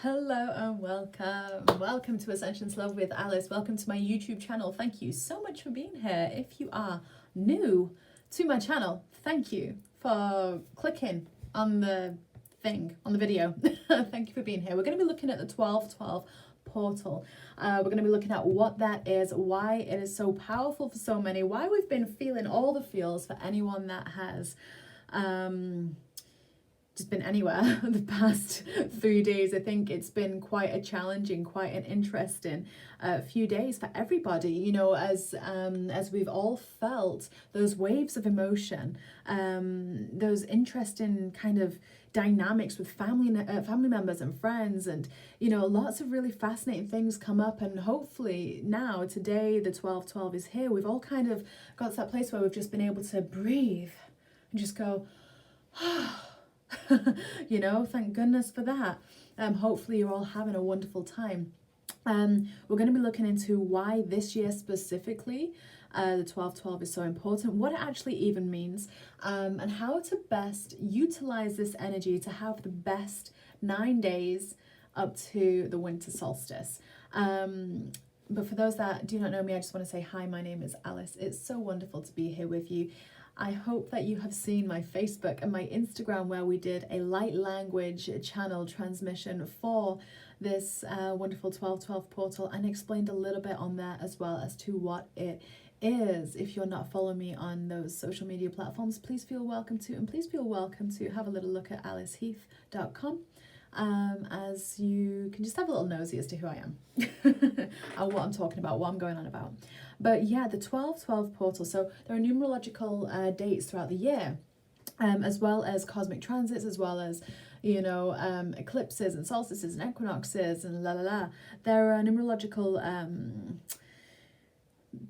Hello and welcome. Welcome to Ascensions Love with Alice. Welcome to my YouTube channel. Thank you so much for being here. If you are new to my channel, thank you for clicking on the thing, on the video. Thank you for being here. We're going to be looking at the 1212 portal. We're going to be looking at what that is, why it is so powerful for so many, why we've been feeling all the feels for anyone that has just been anywhere the past 3 days. I think it's been quite a challenging, quite an interesting few days for everybody, you know, as we've all felt those waves of emotion, those interesting kind of dynamics with family members and friends, and you know, lots of really fascinating things come up. And hopefully now, today, the 1212 is here, we've all kind of got to that place where we've just been able to breathe and just go, you know, thank goodness for that. Hopefully you're all having a wonderful time. We're going to be looking into why this year specifically the 1212 is so important, what it actually even means, and how to best utilize this energy to have the best 9 days up to the winter solstice. But for those that do not know me, I just want to say hi, my name is Alice. It's so wonderful to be here with you. I hope that you have seen my Facebook and my Instagram, where we did a light language channel transmission for this wonderful 1212 portal, and explained a little bit on there as well as to what it is. If you're not following me on those social media platforms, please feel welcome to, and please feel welcome to have a little look at aliceheath.com. As you can just have a little nosy as to who I am and what I'm talking about, what I'm going on about. But yeah, the 1212 portal. So there are numerological dates throughout the year, as well as cosmic transits, as well as, you know, eclipses and solstices and equinoxes and la la la. There are numerological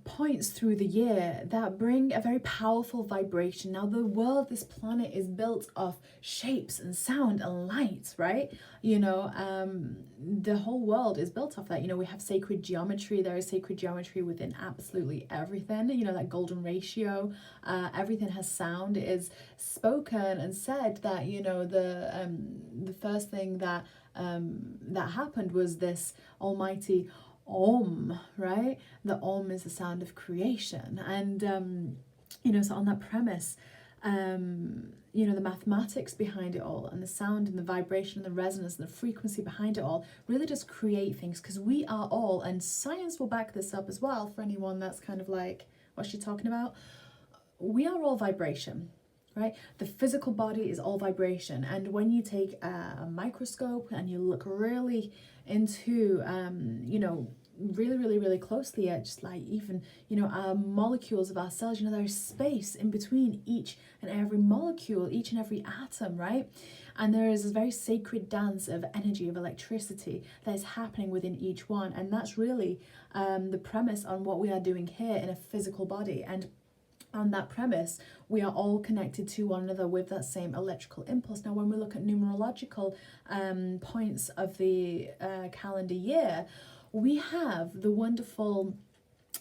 points through the year that bring a very powerful vibration. Now, the world, this planet, is built of shapes and sound and light, right? You know, the whole world is built off that. You know, we have sacred geometry. There is sacred geometry within absolutely everything. You know, that golden ratio. Everything has sound. It is spoken and said that, you know, the first thing that that happened was this almighty Om, right? The Om is the sound of creation. And you know, so on that premise, you know, the mathematics behind it all, and the sound and the vibration and the resonance and the frequency behind it all really does create things, because we are all, and science will back this up as well for anyone that's kind of like, what's she talking about? We are all vibration, right? The physical body is all vibration. And when you take a microscope and you look really into, you know, really closely at just like even, you know, our molecules of our cells, you know, there's space in between each and every molecule, each and every atom, right? And there is this very sacred dance of energy, of electricity that is happening within each one. And that's really the premise on what we are doing here in a physical body. And on that premise, we are all connected to one another with that same electrical impulse. Now, when we look at numerological points of the calendar year, we have the wonderful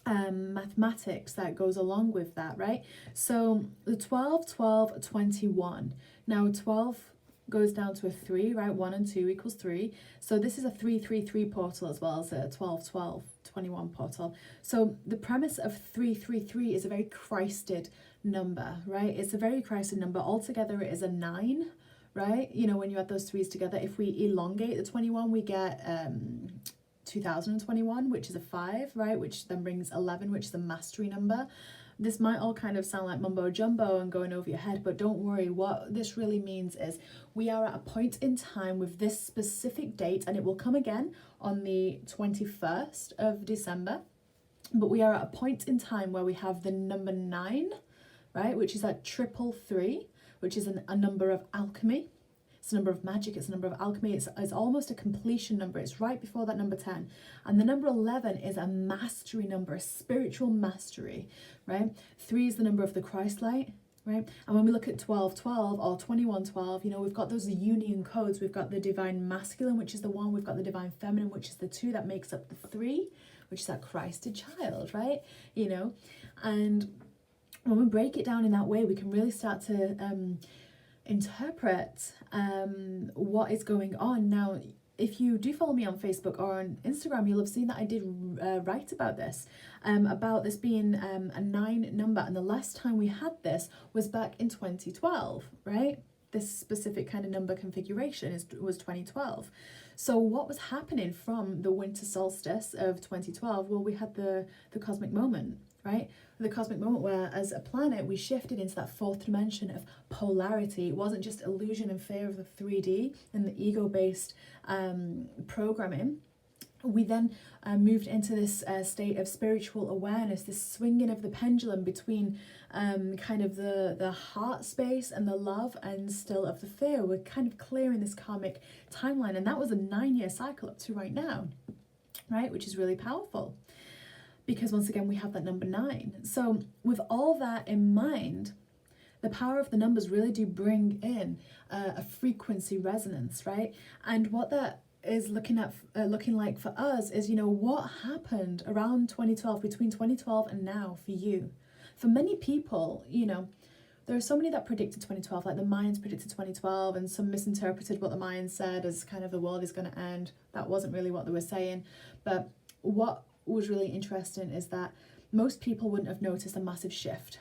mathematics that goes along with that, right? So the 12, 12, 21. Now 12 goes down to a 3, right? 1 and 2 equals 3. So this is a 333 portal, as well as a 12, 12, 21 portal. So the premise of 333 is a very Christed number, right? It's a very Christed number. Altogether it is a 9, right? You know, when you add those threes together, if we elongate the 21, we get 2021, which is a 5, right? Which then brings 11, which is a mastery number. This might all kind of sound like mumbo jumbo and going over your head, but don't worry. What this really means is we are at a point in time with this specific date, and it will come again on the 21st of December. But we are at a point in time where we have the number 9, right? Which is that 333, which is a number of alchemy. It's a number of magic, it's a number of alchemy, it's almost a completion number. It's right before that number 10. And the number 11 is a mastery number, a spiritual mastery, right? 3 is the number of the Christ light, right? And when we look at 1212 or 2112, you know, we've got those union codes. We've got the divine masculine, which is the 1. We've got the divine feminine, which is the 2. That makes up the 3, which is that Christed child, right? You know, and when we break it down in that way, we can really start to interpret what is going on. Now, if you do follow me on Facebook or on Instagram, you'll have seen that I did write about this being a 9 number. And the last time we had this was back in 2012, right? This specific kind of number configuration was 2012. So what was happening from the winter solstice of 2012? Well, we had the cosmic moment, right? The cosmic moment where, as a planet, we shifted into that fourth dimension of polarity. It wasn't just illusion and fear of the 3D and the ego-based programming. We then moved into this state of spiritual awareness, this swinging of the pendulum between kind of the heart space and the love, and still of the fear. We're kind of clearing this karmic timeline, and that was a 9-year cycle up to right now, right? Which is really powerful, because once again we have that number 9. So with all that in mind, the power of the numbers really do bring in a frequency resonance, right? And what that is looking like for us is, you know, what happened around 2012, between 2012 and now for you. For many people, you know, there are so many that predicted 2012, like the Mayans predicted 2012, and some misinterpreted what the Mayans said as kind of the world is going to end. That wasn't really what they were saying. But what was really interesting is that most people wouldn't have noticed a massive shift,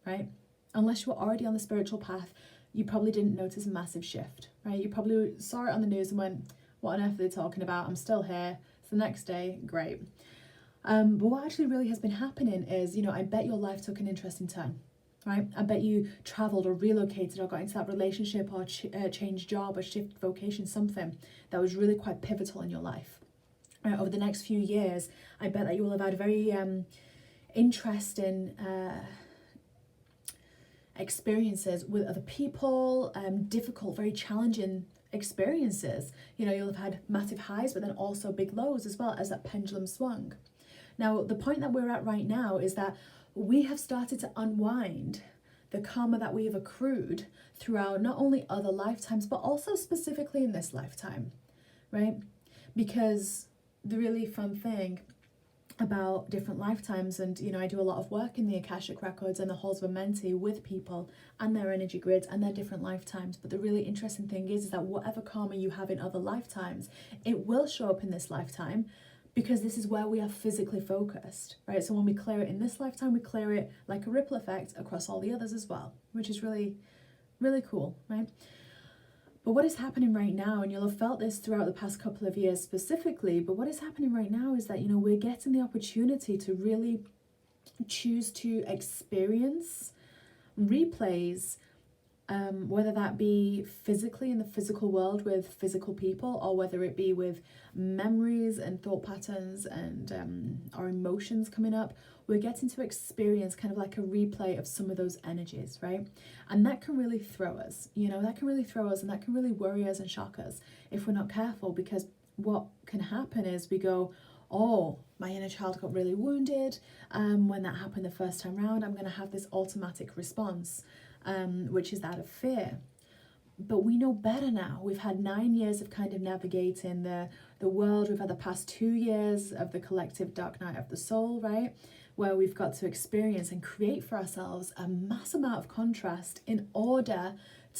right? Unless you were already on the spiritual path, you probably didn't notice a massive shift, right? You probably saw it on the news and went, what on earth are they talking about? I'm still here. It's the next day, great. But what actually really has been happening is, you know, I bet your life took an interesting turn, right? I bet you traveled or relocated or got into that relationship or changed job or shifted vocation, something that was really quite pivotal in your life. Over the next few years, I bet that you will have had very interesting experiences with other people, difficult, very challenging experiences. You know, you'll have had massive highs, but then also big lows as well, as that pendulum swung. Now, the point that we're at right now is that we have started to unwind the karma that we have accrued throughout not only other lifetimes, but also specifically in this lifetime, right? Because the really fun thing about different lifetimes, and you know, I do a lot of work in the Akashic Records and the Halls of Amenti with people and their energy grids and their different lifetimes. But the really interesting thing is that whatever karma you have in other lifetimes, it will show up in this lifetime, because this is where we are physically focused, right? So when we clear it in this lifetime, we clear it like a ripple effect across all the others as well, which is really, really cool, right? But what is happening right now, and you'll have felt this throughout the past couple of years specifically, but what is happening right now is that, you know, we're getting the opportunity to really choose to experience replays, whether that be physically in the physical world with physical people, or whether it be with memories and thought patterns and our emotions coming up. We're getting to experience kind of like a replay of some of those energies, right? And that can really throw us, you know, that can really throw us, and that can really worry us and shock us if we're not careful, because what can happen is we go, oh, my inner child got really wounded when that happened the first time round. I'm going to have this automatic response, which is that of fear. But we know better now. We've had 9 years of kind of navigating the world. We've had the past 2 years of the collective dark night of the soul, right? Where we've got to experience and create for ourselves a mass amount of contrast in order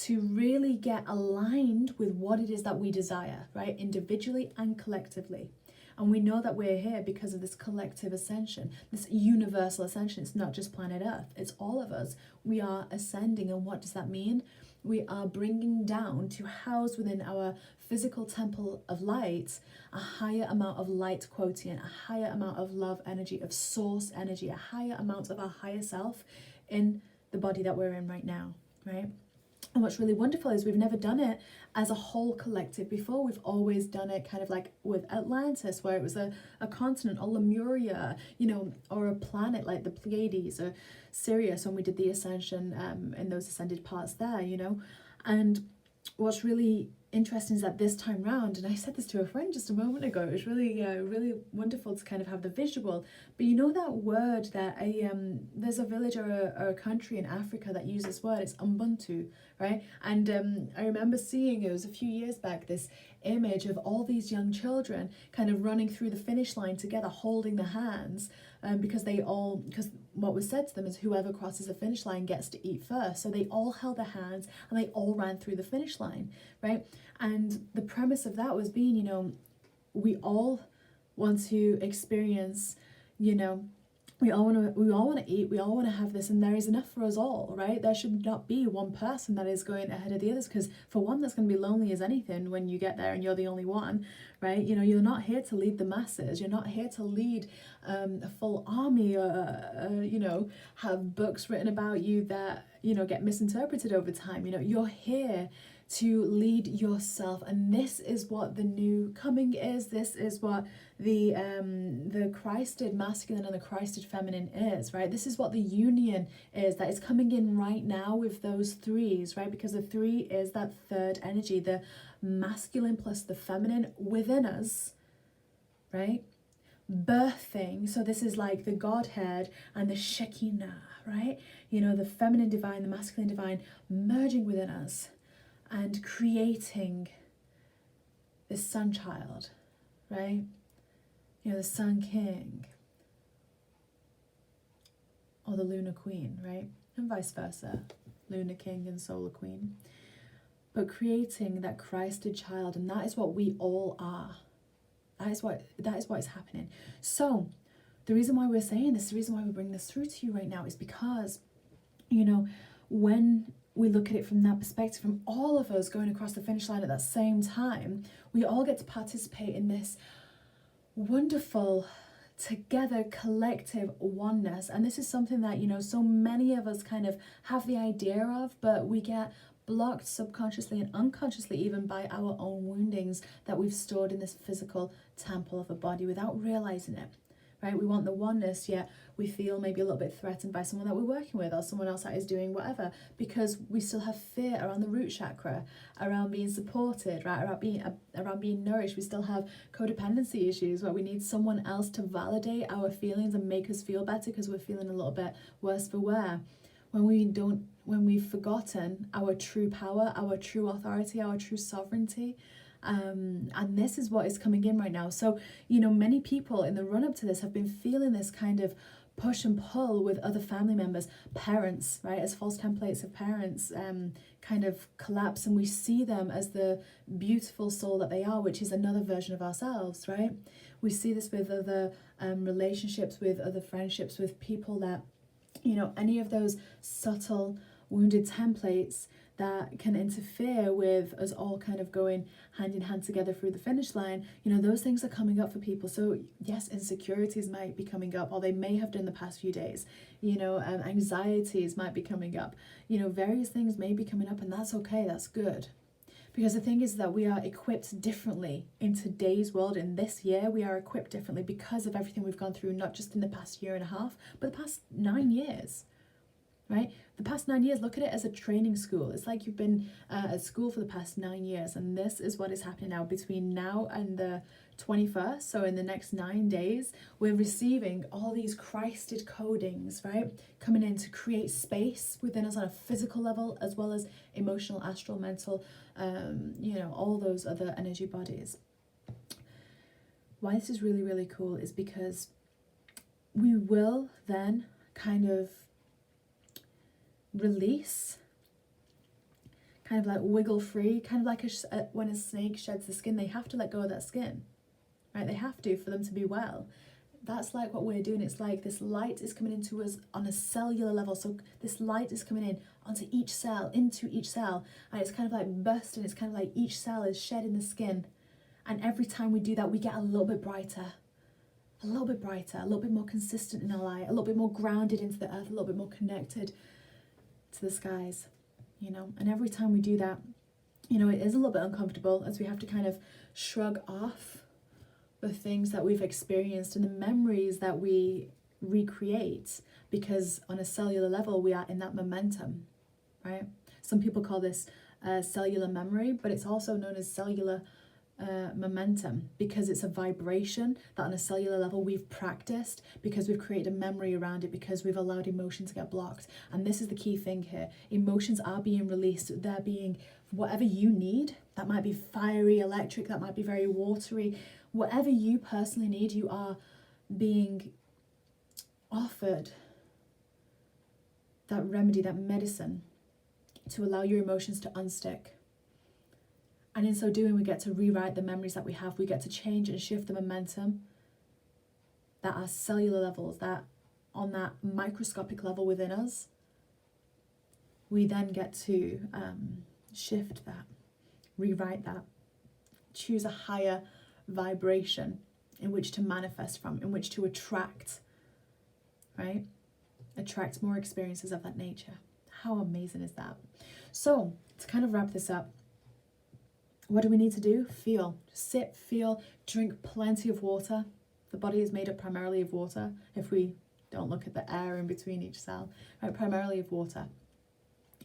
to really get aligned with what it is that we desire, right? Individually and collectively. And we know that we're here because of this collective ascension, this universal ascension. It's not just planet Earth, it's all of us. We are ascending, and what does that mean? We are bringing down to house within our physical temple of light a higher amount of light quotient, a higher amount of love energy, of source energy, a higher amount of our higher self in the body that we're in right now, right? And what's really wonderful is we've never done it as a whole collective before. We've always done it kind of like with Atlantis, where it was a continent, or Lemuria, you know, or a planet like the Pleiades or Sirius when we did the ascension in those ascended parts there, you know. And what's really interesting is that this time round, and I said this to a friend just a moment ago, it was really really wonderful to kind of have the visual, but you know that word that there's a village or a country in Africa that uses this word, it's Ubuntu, right? And I remember seeing, it was a few years back, this image of all these young children kind of running through the finish line together, holding the hands, because what was said to them is whoever crosses the finish line gets to eat first. So they all held their hands and they all ran through the finish line, right? And the premise of that was being, you know, we all want to experience, you know, we all want to eat, we all want to have this, and there is enough for us all, right? There should not be one person that is going ahead of the others, because for one, that's going to be lonely as anything when you get there and you're the only one, right? You know, you're not here to lead the masses, you're not here to lead a full army, or you know, have books written about you that, you know, get misinterpreted over time. You know, you're here to lead yourself, and this is what the new coming is. This is what the Christed masculine and the Christed feminine is, right? This is what the union is that is coming in right now with those threes, right? Because the three is that third energy, the masculine plus the feminine within us, right? Birthing. So this is like the Godhead and the Shekinah, right? You know, the feminine divine, the masculine divine merging within us and creating this sun child, right? You know, the Sun King or the Lunar Queen, right? And vice versa, Lunar King and Solar Queen. But creating that Christed child, and that is what we all are. That is what is happening. So the reason why we're saying this, the reason why we bring this through to you right now is because, you know, when we look at it from that perspective, from all of us going across the finish line at that same time, we all get to participate in this wonderful together collective oneness. And this is something that, you know, so many of us kind of have the idea of, but we get blocked subconsciously and unconsciously even by our own woundings that we've stored in this physical temple of a body without realizing it, right? We want the oneness, yet we feel maybe a little bit threatened by someone that we're working with or someone else that is doing whatever, because we still have fear around the root chakra, around being supported, right? Around being nourished. We still have codependency issues where we need someone else to validate our feelings and make us feel better because we're feeling a little bit worse for wear. When we've forgotten our true power, our true authority, our true sovereignty. And this is what is coming in right now. So, you know, many people in the run up to this have been feeling this kind of push and pull with other family members, parents, right? As false templates of parents kind of collapse, and we see them as the beautiful soul that they are, which is another version of ourselves, right? We see this with other relationships, with other friendships, with people that, you know, any of those subtle wounded templates that can interfere with us all kind of going hand in hand together through the finish line, you know, those things are coming up for people. So yes, insecurities might be coming up, or they may have done the past few days, you know, anxieties might be coming up, you know, various things may be coming up, and that's okay, that's good. Because the thing is that we are equipped differently in today's world. In this year, we are equipped differently because of everything we've gone through, not just in the past year and a half, but the past 9 years, right? The past 9 years, look at it as a training school. It's like you've been at school for the past 9 years, and this is what is happening now. Between now and the 21st, so in the next 9 days, we're receiving all these Christed codings, right? Coming in to create space within us on a physical level, as well as emotional, astral, mental, you know, all those other energy bodies. Why this is really, really cool is because we will then kind of release, kind of like wiggle free, kind of like when a snake sheds the skin, they have to let go of that skin, right? They have to for them to be well. That's like what we're doing. It's like this light is coming into us on a cellular level. So this light is coming in onto each cell, into each cell, and it's kind of like bursting. It's kind of like each cell is shedding the skin, and every time we do that, we get a little bit brighter, a little bit brighter, a little bit more consistent in our light, a little bit more grounded into the earth, a little bit more connected to the skies, you know. And every time we do that, you know, it is a little bit uncomfortable, as we have to kind of shrug off the things that we've experienced and the memories that we recreate, because on a cellular level we are in that momentum, right? Some people call this cellular memory, but it's also known as cellular momentum, because it's a vibration that on a cellular level we've practiced, because we've created a memory around it, because we've allowed emotion to get blocked. And this is the key thing here. Emotions are being released. They're being whatever you need. That might be fiery, electric, that might be very watery. Whatever you personally need, you are being offered that remedy, that medicine to allow your emotions to unstick. And in so doing, we get to rewrite the memories that we have. We get to change and shift the momentum that our cellular levels, that on that microscopic level within us, we then get to shift that, rewrite that, choose a higher vibration in which to manifest from, in which to attract, right? Attract more experiences of that nature. How amazing is that? So, to kind of wrap this up, what do we need to do? Feel. Sit, feel, drink plenty of water. The body is made up primarily of water, if we don't look at the air in between each cell, right? Primarily of water,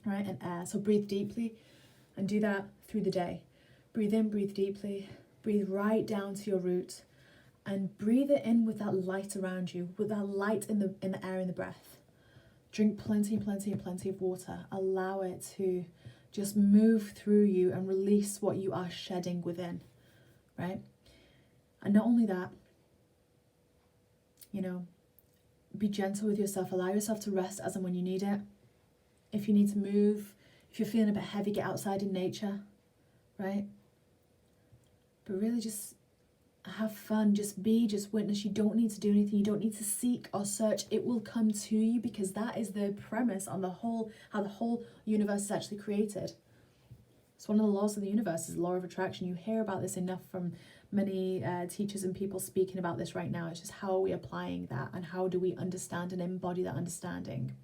right? And air. So breathe deeply and do that through the day. Breathe in, breathe deeply, breathe right down to your root, and breathe it in with that light around you, with that light in the air, in the breath. Drink plenty of water. Allow it to just move through you and release what you are shedding within, right? And not only that, you know, be gentle with yourself. Allow yourself to rest as and when you need it. If you need to move, if you're feeling a bit heavy, get outside in nature, right? But really just have fun, just be, just witness. You don't need to do anything. You don't need to seek or search. It will come to you, because that is the premise on the whole, how the whole universe is actually created. It's one of the laws of the universe, is the law of attraction. You hear about this enough from many teachers and people speaking about this right now. It's just, how are we applying that, and how do we understand and embody that understanding?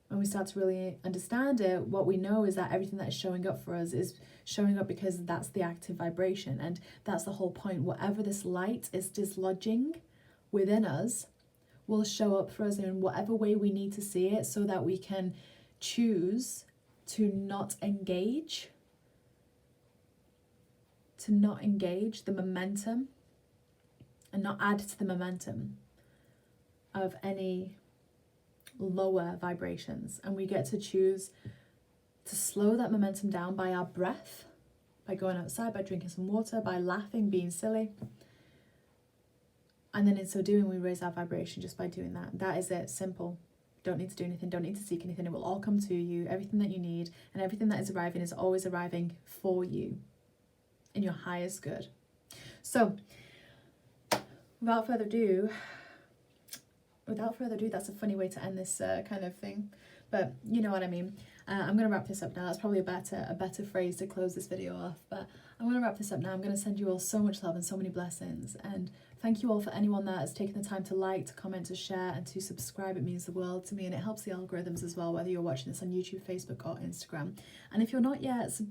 When we start to really understand it, what we know is that everything that is showing up for us is showing up because that's the active vibration, and that's the whole point. Whatever this light is dislodging within us will show up for us in whatever way we need to see it, so that we can choose to not engage the momentum, and not add to the momentum of any lower vibrations. And we get to choose to slow that momentum down by our breath, by going outside, by drinking some water, by laughing, being silly. And then in so doing, we raise our vibration just by doing that. That is it. Simple. Don't need to do anything. Don't need to seek anything. It will all come to you. Everything that you need and everything that is arriving is always arriving for you in your highest good. So without further ado, that's a funny way to end this kind of thing, but you know what I mean. I'm going to wrap this up now. That's probably a better phrase to close this video off, but I'm going to wrap this up now. I'm going to send you all so much love and so many blessings, and thank you all for anyone that has taken the time to like, to comment, to share, and to subscribe. It means the world to me, and it helps the algorithms as well, whether you're watching this on YouTube, Facebook, or Instagram. And if you're not yet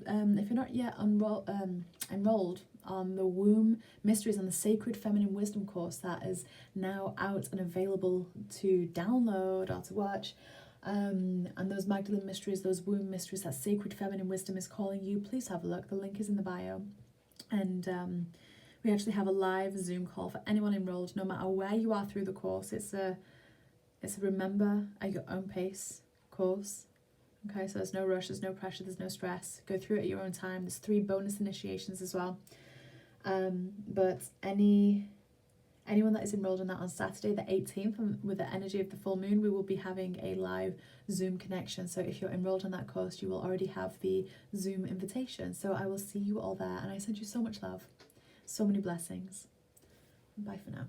enrolled on the Womb Mysteries and the Sacred Feminine Wisdom course that is now out and available to download or to watch, and those Magdalene mysteries, those womb mysteries, that sacred feminine wisdom is calling you, please have a look. The link is in the bio. And we actually have a live Zoom call for anyone enrolled, no matter where you are through the course. It's a remember at your own pace course. Okay, so there's no rush, there's no pressure, there's no stress. Go through it at your own time. There's 3 bonus initiations as well. But anyone that is enrolled in that on Saturday the 18th, with the energy of the full moon, we will be having a live Zoom connection. So if you're enrolled on that course, you will already have the Zoom invitation. So I will see you all there, and I send you so much love, so many blessings. Bye for now.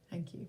Thank you.